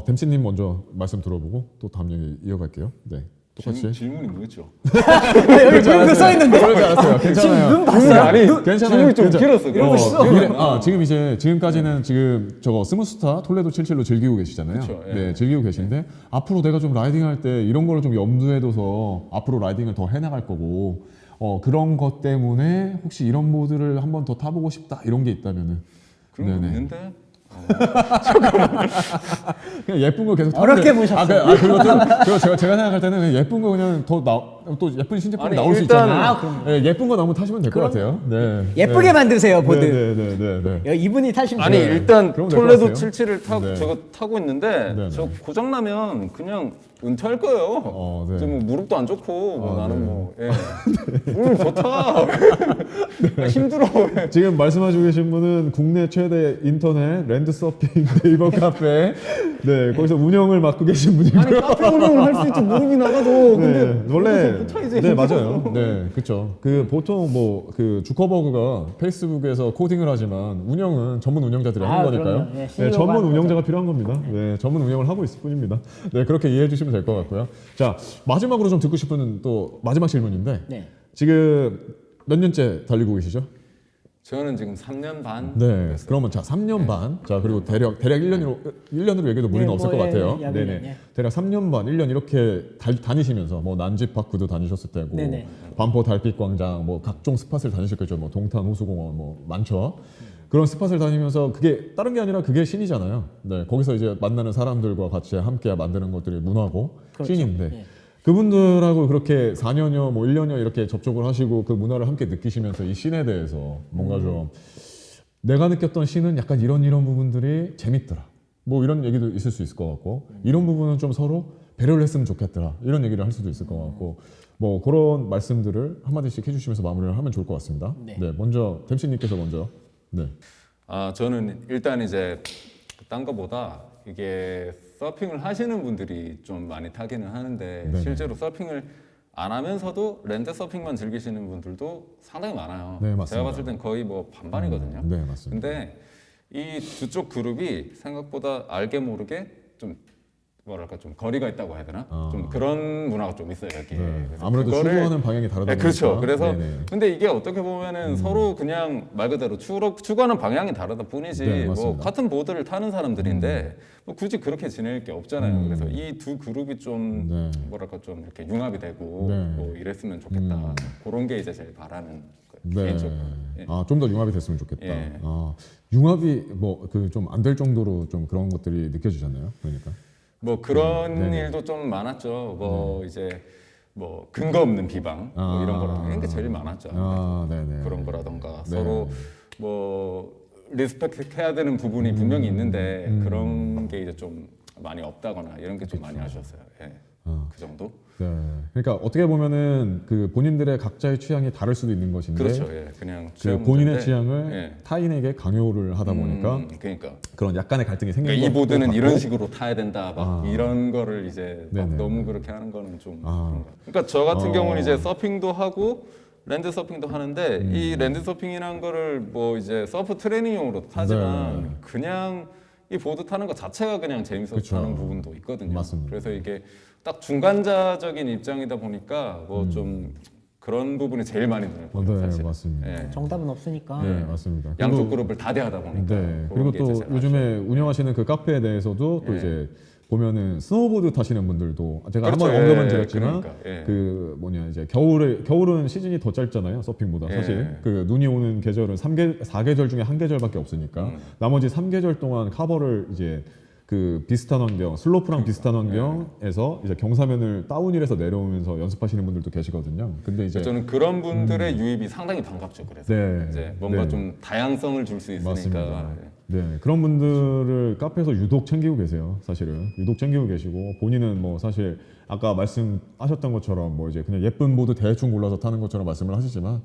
댐씨님 먼저 말씀 들어보고 또 다음 얘기 이어갈게요. 네, 똑같이. 질문이 뭐였죠? 여기 그 써 있는데 그러지 않았어요. 괜찮아요. 눈 봤어요? 아니 괜찮아요. 질문이 좀 괜찮아요. 길었어. 그래서 지금 지금까지는 지금 저거 스무스타 톨레도 77로 즐기고 계시잖아요. 그쵸, 예. 네, 즐기고 계신데 앞으로 내가 좀 라이딩할 때 이런 거를 좀 염두에 둬서 앞으로 라이딩을 더 해나갈 거고 그런 것 때문에 혹시 이런 보드를 한번 더 타보고 싶다 이런 게 있다면은 그런 거 있는데 그냥 예쁜 거 계속 타면 어렵게 돼. 보셨어요. 그리고 제가 생각할 때는 그냥 예쁜 거 그냥 또 예쁜 신제품이 아니, 나올 수 일단- 있잖아요. 그럼요. 네, 예쁜 거 나오면 타시면 될 것 같아요. 네. 예쁘게 만드세요 보드. 네. 이분이 타시면 아니 돼요. 일단 그럼 될것 톨레도 같아요. 77을 타고 네. 저거 타고 있는데 네, 저 네. 고장 나면 그냥 은퇴할 거예요. 네. 이제 뭐 무릎도 안 좋고 뭐 나는 네. 뭐 좋다. 힘들어. 지금 말씀하시고 계신 분은 국내 최대 인터넷 랜드 서핑 네이버 카페 네 거기서 운영을 맡고 계신 분이고요. 아니 카페 운영을 할 수 있지 무릎이 나가도 근데 네, 원래 못하 이제 네 힘들어서. 맞아요. 네 그렇죠. 그 보통 뭐 그 주커버그가 페이스북에서 코딩을 하지만 운영은 전문 운영자들이 하는 거니까요. 그럼요. 네, 네, CEO 가 전문 하는 운영자가 필요한 겁니다. 네 전문 운영을 하고 있을 뿐입니다. 네 그렇게 이해해 주시면 될 것 같고요. 자 마지막으로 좀 듣고 싶은 또 마지막 질문인데 네. 지금 몇 년째 달리고 계시죠? 저는 지금 3년 반. 네. 그러면 자 3년 반. 자 그리고 대략 1년으로 얘기해도 무리는 네, 없을 뭐, 것 예, 같아요. 예, 약 네네. 1년, 예. 대략 3년 반, 1년 이렇게 다니시면서 뭐 난지파크도 다니셨을 테고, 네네. 반포 달빛광장, 뭐 각종 스팟을 다니실 거죠. 뭐 동탄 호수공원 뭐 많죠. 그런 스팟을 다니면서 그게 다른 게 아니라 그게 신이잖아요. 네. 거기서 이제 만나는 사람들과 같이 함께 만드는 것들이 문화고 그렇죠. 신인데. 예. 그분들하고 그렇게 4년여, 뭐 1년여 이렇게 접촉을 하시고 그 문화를 함께 느끼시면서 이 신에 대해서 뭔가 좀 내가 느꼈던 신은 약간 이런 부분들이 재밌더라. 뭐 이런 얘기도 있을 수 있을 것 같고 이런 부분은 좀 서로 배려를 했으면 좋겠더라. 이런 얘기를 할 수도 있을 것 같고 뭐 그런 말씀들을 한마디씩 해주시면서 마무리를 하면 좋을 것 같습니다. 네. 네, 먼저 댐씨님께서 먼저. 네. 저는 일단 이제 딴 거보다 이게 서핑을 하시는 분들이 좀 많이 타기는 하는데 네네. 실제로 서핑을 안 하면서도 랜드 서핑만 즐기시는 분들도 상당히 많아요. 네, 맞습니다. 제가 봤을 땐 거의 뭐 반반이거든요. 네, 맞습니다. 근데 이 두 쪽 그룹이 생각보다 알게 모르게 좀 뭐랄까 좀 거리가 있다고 해야 되나? 좀 그런 문화가 좀 있어요 여기. 네. 그래서 아무래도 그거를- 추구하는 방향이 다르다 네, 그렇죠. 보니까. 그래서 네네. 근데 이게 어떻게 보면은 서로 그냥 말 그대로 추구하는 방향이 다르다 뿐이지 네, 뭐 맞습니다. 같은 보드를 타는 사람들인데 뭐 굳이 그렇게 지낼 게 없잖아요. 그래서 이 두 그룹이 좀 네. 뭐랄까 좀 이렇게 융합이 되고 네. 뭐 이랬으면 좋겠다. 그런 게 이제 제일 바라는 거예요. 네. 개인적으로. 예. 좀 더 융합이 됐으면 좋겠다. 예. 융합이 뭐 그 좀 안 될 정도로 좀 그런 것들이 느껴지잖아요. 그러니까. 뭐 그런 네네. 일도 좀 많았죠. 뭐 이제 뭐 근거 없는 비방 뭐 이런 거라든가 이런 게 제일 많았죠. 네네. 그런 거라던가 네. 서로 뭐 리스펙트 해야 되는 부분이 분명히 있는데 그런 게 이제 좀 많이 없다거나 이런 게 좀 많이 아쉬웠어요. 예. 그 정도. 네. 그러니까 어떻게 보면은 그 본인들의 각자의 취향이 다를 수도 있는 것인데 그렇죠. 예, 그냥 그 취향 본인의 문제인데, 취향을 예. 타인에게 강요를 하다 보니까 그러니까. 그런 약간의 갈등이 생기는 그러니까 이 것도 보드는 같고. 이런 식으로 타야 된다, 막 아. 이런 거를 이제 막 네네. 너무 그렇게 하는 거는 좀 아. 그런 거. 그러니까 저 같은 어. 경우는 이제 서핑도 하고 랜드 서핑도 하는데 이 랜드 서핑이라는 거를 뭐 이제 서프 트레이닝용으로 타지만 네. 그냥 이 보드 타는 것 자체가 그냥 재밌어서 그쵸. 타는 부분도 있거든요. 맞습니다. 그래서 이게 딱 중간자적인 입장이다 보니까 뭐 좀 그런 부분이 제일 많이 눈에 보여요. 네, 사실. 맞습니다. 예. 정답은 없으니까. 네, 맞습니다. 양쪽 그리고- 그룹을 다 대하다 보니까. 네. 그런 그리고 게 또 이제 제일 요즘에 운영하시는 그 카페에 대해서도 또 예. 이제 보면은 스노우보드 타시는 분들도 제가 그렇죠. 한번 언급은 예, 드렸지만 그러니까, 예. 그 뭐냐 이제 겨울은 시즌이 더 짧잖아요. 서핑보다 예. 사실 그 눈이 오는 계절은 4계절 중에 한 계절밖에 없으니까 나머지 3계절 동안 카버를 이제 그 비슷한 환경, 슬로프랑 비슷한 환경에서 이제 경사면을 다운힐에서 내려오면서 연습하시는 분들도 계시거든요. 근데 이제 저는 그런 분들의 유입이 상당히 반갑죠. 그래서 네. 이제 뭔가 네. 좀 다양성을 줄 수 있으니까. 맞습니다. 예. 네, 그런 분들을 카페에서 유독 챙기고 계세요. 사실은 유독 챙기고 계시고 본인은 뭐 사실 아까 말씀하셨던 것처럼 뭐 이제 그냥 예쁜 보드 대충 골라서 타는 것처럼 말씀을 하시지만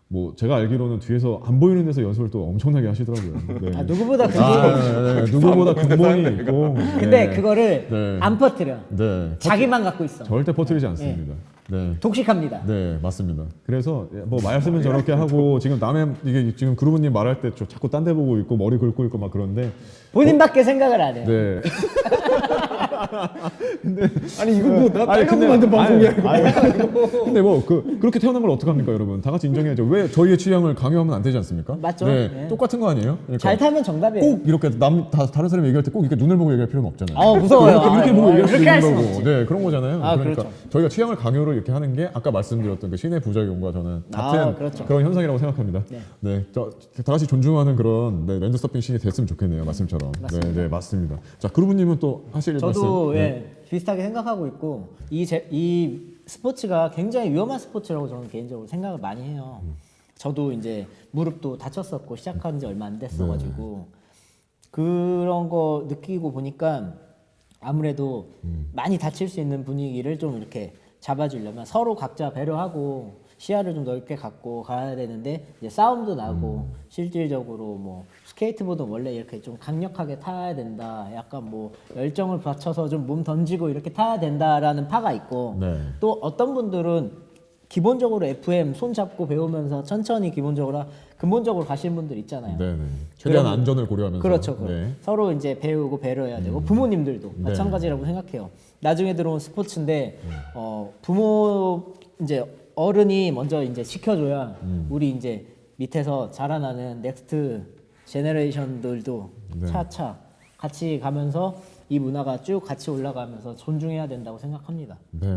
뭐 제가 알기로는 뒤에서 안 보이는 데서 연습을 또 엄청나게 하시더라고요. 네. 아, 누구보다 그 네, 누구보다 근본이 있고. 근데 네. 그거를 네. 안 퍼뜨려. 네. 자기만 갖고 있어. 절대 퍼뜨리지 않습니다. 네. 독식합니다. 네, 맞습니다. 그래서 뭐 말씀은 저렇게 하고 지금 남의 이게 지금 그루브님 말할 때 자꾸 딴 데 보고 있고 머리 긁고 있고 막 그런데 본인밖에 생각을 안 해요. 네. 아니 이거 뭐나 아니, 빨간 근데- 만든 방송이야. 근데 뭐 그렇게 태어난 걸 어떡합니까, 여러분? 다 같이 인정해야죠. 왜 저희의 취향을 강요하면 안 되지 않습니까? 맞죠. 네, 네. 똑같은 거 아니에요? 그러니까 잘 타면 정답이에요. 꼭 이렇게 다른 사람이 얘기할 때 꼭 이렇게 눈을 보고 얘기할 필요는 없잖아요. 무서워요. 이렇게 보고 얘기할 수 그렇게 할 있는 수는 거고. 없지. 네, 그런 거잖아요. 아, 그러니까 그렇죠. 저희가 취향을 강요를 이렇게 하는 게 아까 말씀드렸던 그 신의 부작용과 저는 같은 그렇죠. 그런 현상이라고 생각합니다. 네. 네, 다 같이 존중하는 그런 랜드 서핑 씬이 됐으면 좋겠네요, 말씀처럼. 맞습니다. 네, 맞습니다. 자, 그루브님은 또 하실 저도 말씀. 예, 비슷하게 생각하고 있고 이 스포츠가 굉장히 위험한 스포츠라고 저는 개인적으로 생각을 많이 해요. 저도 이제 무릎도 다쳤었고 시작한 지 얼마 안 됐어가지고 그런 거 느끼고 보니까 아무래도 많이 다칠 수 있는 분위기를 좀 이렇게 잡아주려면 서로 각자 배려하고 시야를 좀 넓게 갖고 가야 되는데 이제 싸움도 나고 실질적으로 뭐 스케이트보드 원래 이렇게 좀 강력하게 타야 된다. 약간 뭐 열정을 받쳐서 좀 몸 던지고 이렇게 타야 된다라는 파가 있고 네. 또 어떤 분들은 기본적으로 FM 손 잡고 배우면서 천천히 근본적으로 가시는 분들 있잖아요. 네, 네. 최대한 그러면- 안전을 고려하면서. 그렇죠. 네. 서로 이제 배우고 배려해야 되고 부모님들도 마찬가지라고 생각해요. 나중에 들어온 스포츠인데 부모 이제 어른이 먼저 이제 시켜줘야 우리 이제 밑에서 자라나는 넥스트 제너레이션들도 네. 차차 같이 가면서 이 문화가 쭉 같이 올라가면서 존중해야 된다고 생각합니다. 네.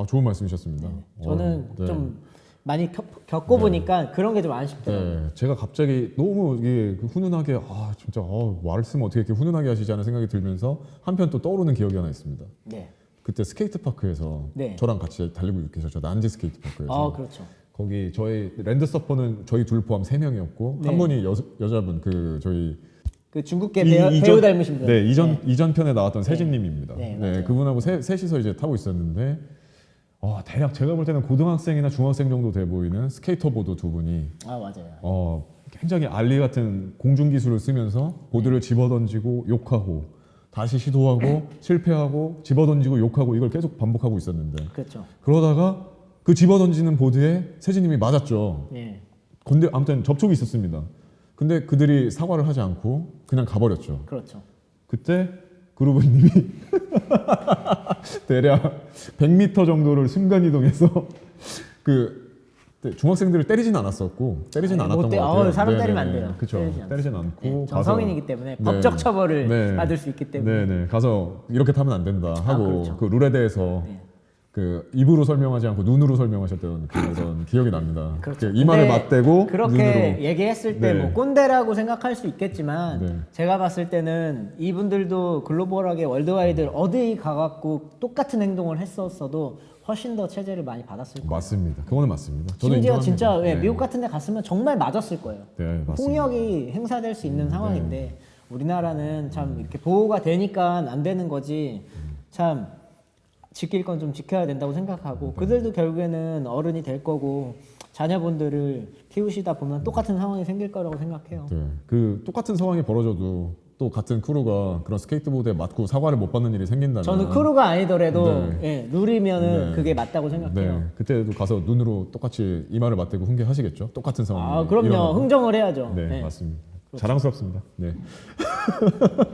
좋은 말씀이셨습니다. 저는 네. 좀 많이 겪어보니까 그런 게 좀 아쉽더라고요. 네, 제가 갑자기 너무 이게 훈훈하게 진짜 말씀 어떻게 이렇게 훈훈하게 하시지 않은 생각이 들면서 한편 또 떠오르는 기억이 하나 있습니다. 네. 그때 스케이트 파크에서 네. 저랑 같이 달리고 계셨죠. 난지 스케이트 파크에서. 그렇죠. 거기 저희 랜드 서퍼는 저희 둘 포함 3명이었고 네. 한 분이 여자분 그 저희 그 중국계 배우 닮으신 분. 네, 이전 편에 나왔던 세진님입니다. 네, 네, 맞아요. 그분하고 셋이서 이제 타고 있었는데 대략 제가 볼 때는 고등학생이나 중학생 정도 돼 보이는 스케이터보드 두 분이 맞아요. 굉장히 알리 같은 공중 기술을 쓰면서 보드를 집어던지고 욕하고 다시 시도하고 실패하고 집어던지고 욕하고 이걸 계속 반복하고 있었는데 그렇죠. 그러다가 그 집어던지는 보드에 세진님이 맞았죠. 네. 근데 아무튼 접촉이 있었습니다. 근데 그들이 사과를 하지 않고 그냥 가버렸죠. 그렇죠. 그때 그루브님이 대략 100m 정도를 순간 이동해서 중학생들을 때리진 않았었고 때리진 아니, 않았던 못 것 때- 같아요. 사람 때리면 안 돼요. 그렇죠. 때리지 때리진 않고 네, 가서 정성인이기 때문에 네. 법적 처벌을 네. 받을 수 있기 때문에. 네네 가서 이렇게 타면 안 된다 하고 그렇죠. 그 룰에 대해서 네. 그 입으로 설명하지 않고 눈으로 설명하셨던 그런 기억이 납니다. 그렇죠. 이마를 근데 맞대고 그렇게 눈으로 얘기했을 때 네. 뭐 꼰대라고 생각할 수 있겠지만 네. 제가 봤을 때는 이분들도 글로벌하게 월드와이드 어디 가갖고 똑같은 행동을 했었어도 훨씬 더 체제를 많이 받았을 거예요. 맞습니다. 그거는 맞습니다. 저도 심지어 인정합니다. 진짜 네. 미국 같은 데 갔으면 정말 맞았을 거예요. 네, 맞습니다. 폭력이 행사될 수 있는 상황인데 우리나라는 참 이렇게 보호가 되니까 안 되는 거지 참 지킬 건 좀 지켜야 된다고 생각하고 그들도 결국에는 어른이 될 거고 자녀분들을 키우시다 보면 똑같은 상황이 생길 거라고 생각해요. 네. 그 똑같은 상황이 벌어져도 또 같은 크루가 그런 스케이트보드에 맞고 사과를 못 받는 일이 생긴다면 저는 크루가 아니더라도 네. 예, 룰이면은 네. 그게 맞다고 생각해요. 네, 그때도 가서 눈으로 똑같이 이마를 맞대고 훈계하시겠죠? 똑같은 상황이 아 그럼요. 일어나면. 흥정을 해야죠. 네, 네. 맞습니다. 자랑스럽습니다. 네.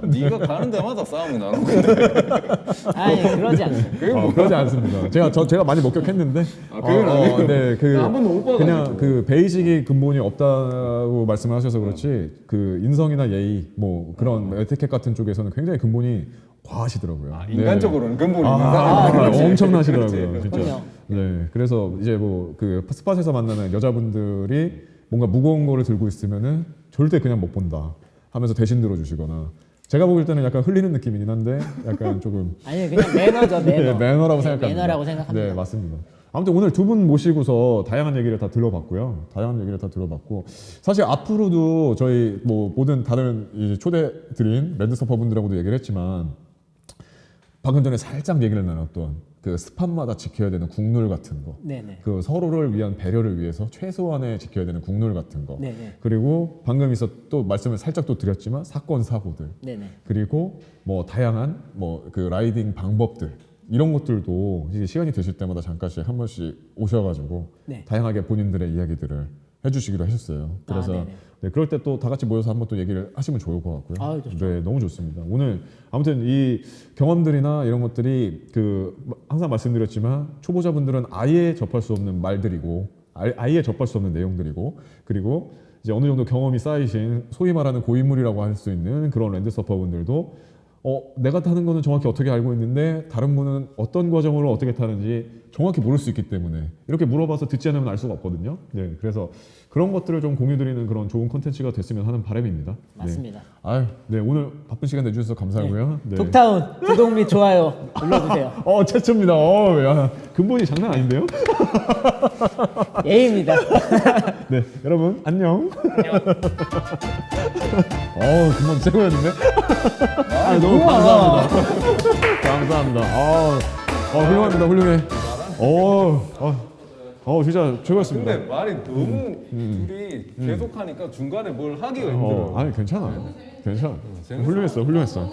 네가 가는 데마다 싸움이 나는 건데. 아니 그러지 않습니다. 그러지 않습니다. 제가 많이 목격했는데, 그건 아니에요. 네, 나한 번도 못 봐가지고. 그냥 그 베이직이 근본이 없다고 말씀하셔서 그렇지, 그 인성이나 예의, 뭐 그런 에티켓 같은 쪽에서는 굉장히 근본이 과하시더라고요. 인간적으로는 근본이 있는 아, 사람이 엄청나시더라고요, 그렇지. 진짜. 그럼요. 네, 그래서 이제 뭐 그 스팟에서 만나는 여자분들이 뭔가 무거운 거를 들고 있으면은 절대 그냥 못 본다 하면서 대신 들어주시거나. 제가 보길 때는 약간 흘리는 느낌이긴 한데 약간 조금 아니 그냥 매너죠 매너. 네, 매너라고 네, 생각합니다. 매너라고 생각합니다. 네, 맞습니다. 아무튼 오늘 두 분 모시고서 다양한 얘기를 다 들어봤고요. 다양한 얘기를 다 들어봤고 사실 앞으로도 저희 뭐 모든 다른 이제 초대 드린 랜드서퍼 분들하고도 얘기를 했지만 방금 전에 살짝 얘기를 나눴던 그 스팟마다 지켜야 되는 국룰 같은 거, 네네. 그 서로를 위한 배려를 위해서 최소한의 지켜야 되는 국룰 같은 거, 네네. 그리고 방금 또 말씀을 살짝 또 드렸지만 사건 사고들, 네네. 그리고 뭐 다양한 뭐 그 라이딩 방법들 이런 것들도 이제 시간이 되실 때마다 잠깐씩 한 번씩 오셔가지고 네. 다양하게 본인들의 이야기들을 해주시기로 하셨어요. 그래서 네네. 네, 그럴 때 또 다 같이 모여서 한번 또 얘기를 하시면 좋을 것 같고요. 아유, 좋죠. 네, 너무 좋습니다. 오늘 아무튼 이 경험들이나 이런 것들이 그 항상 말씀드렸지만 초보자분들은 아예 접할 수 없는 말들이고 아예 접할 수 없는 내용들이고 그리고 이제 어느 정도 경험이 쌓이신 소위 말하는 고인물이라고 할 수 있는 그런 랜드서퍼분들도 내가 타는 거는 정확히 어떻게 알고 있는데 다른 분은 어떤 과정으로 어떻게 타는지 정확히 모를 수 있기 때문에 이렇게 물어봐서 듣지 않으면 알 수가 없거든요. 네, 그래서 그런 것들을 좀 공유드리는 그런 좋은 콘텐츠가 됐으면 하는 바람입니다. 맞습니다. 네. 아유, 네, 오늘 바쁜 시간 내주셔서 감사하고요. 네. 독타운 구독 및 좋아요 눌러주세요. 최초입니다. 야, 근본이 장난 아닌데요? 예입니다. 네, 여러분 안녕. 금방 최고였는데. 너무 감사합니다. 감사합니다. 훌륭합니다, 훌륭해. 진짜 최고였습니다. 근데 말이 너무 둘이 계속하니까 중간에 뭘 하기가 힘들어요. 아니 괜찮아. 재밌어. 훌륭했어.